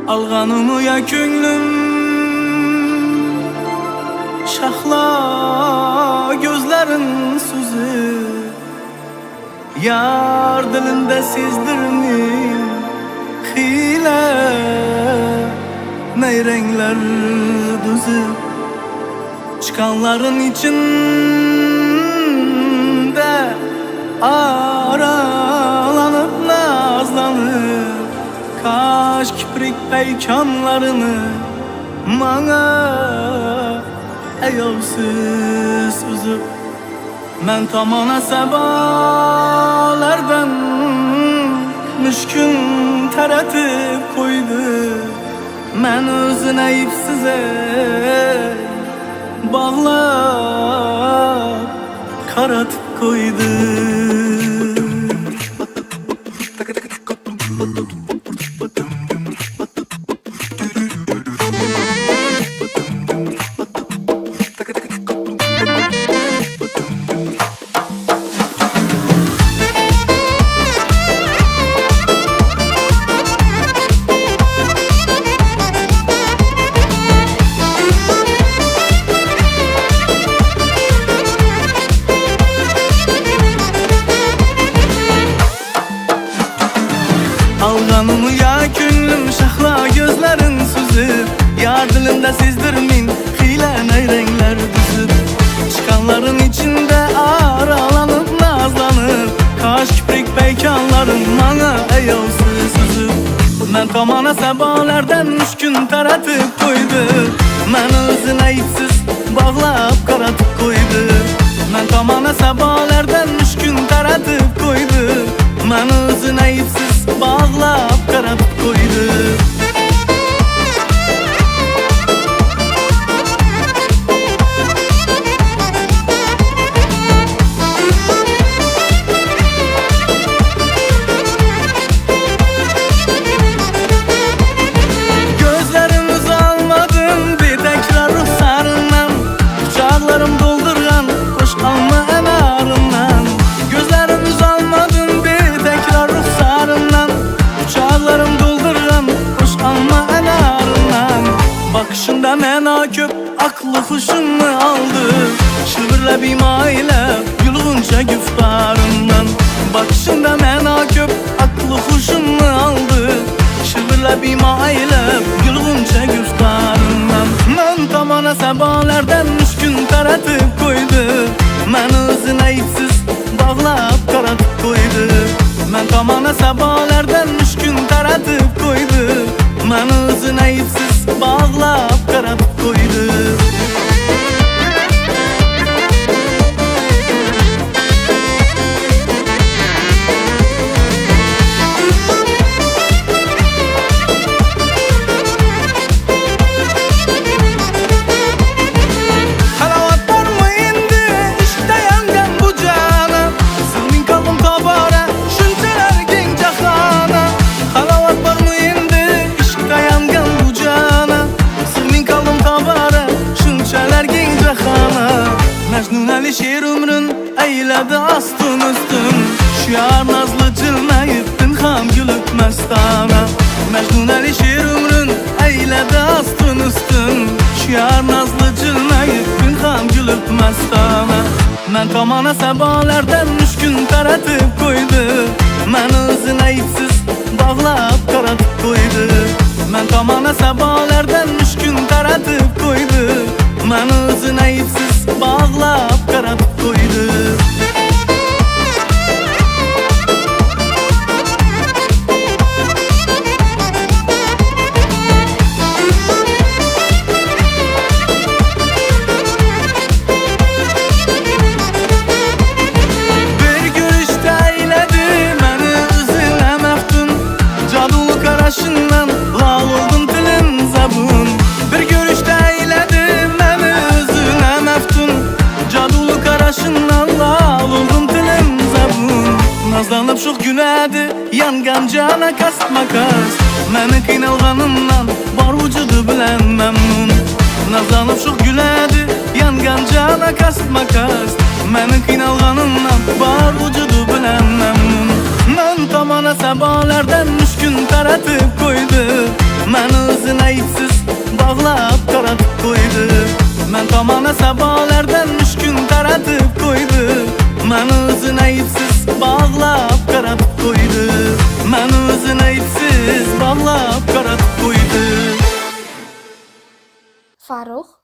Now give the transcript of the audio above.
Alğanımı ya könlüm şahla gözlerin sözü yar dilinde sezdirmeyim hile neyrenkler düzü çıkanların içinde aralanıp nazlanır kaş kiprik peykanlarını bana ayovsiz uzib men tomona sabolardan mushkun taratib qo'ydi men o'zini ayibsiz bog'lab qaratib qo'ydi. Alğanımı ya könlüm şahla gözlerin süzüp yar dilimde sezdirmin hile neyrenkler düzüp çıkanların içinde aralanıp nazlanıp kaş kiprik peykanların bana ayovsiz üzüp men tomona sabolardan mushkun taratib qo'ydi men o'zini ayibsiz bog'lab qaratib qo'ydi men tomona sabolardan mushkun taratib qo'ydi men o'zini ayibsiz bağlap qaratib qo'ydi. Gözlerimiz almadım bir tekrar ruhsarından kucaklarım doldurgan hoş alma enarından gözlerimiz almadım bir tekrar ruhsarından kucaklarım doldurgan hoş alma enarından bakışında mena köp aklı huşummu aldı şıvırla bir maile yulğunca güftarından bakışında mena köp aklı huşummu aldı şıvırla bir maile yulğunca güftarından men tomona sabolardan mushkun taratib qo'ydi men o'zini ayibsiz bog'lab qaratib qo'ydi men tomona sabolardan mushkun taratib qo'ydi men o'zini ayibsiz bog'lab qaratib qo'ydi. Şiir ömrün eyledi astın üstün şu yar nazlı cilmeyip pinham gülüp mestana Mecnun Ali şiir ömrün eyledi astın üstün şu yar nazlı cilmeyip pinham gülüp mestana men tomona sabolardan mushkun taratib qo'ydi men o'zini ayibsiz bog'lab qaratib qo'ydi men tomona sabolardan mushkun taratib qo'ydi men o'zini ayibsiz bog'lab qaratib qo'ydi. Bir görüşte eyledi meni o'zine meftun cadulu qarashidan lal oldum dilim zabun bir görüşte eyledi meni o'zine meftun cadulu qarashidan lal oldum dilim zabun nazlanıp şu günedi yangan cana kasma kas meni qiynalganimdan bor vücudu bilen memnun nazlanıp şu güledi yangan cana kasma kas meni qiynalganimdan bor vücudu bilen memnun men tomona sabolardan mushkun taratib qo'ydi meni Zamana sabalardan müşkün taratıp koydu. Məni özünə ipsiz bağlap qaratıp koydu. Məni özünə ipsiz bağlap qaratıp koydu. Faruk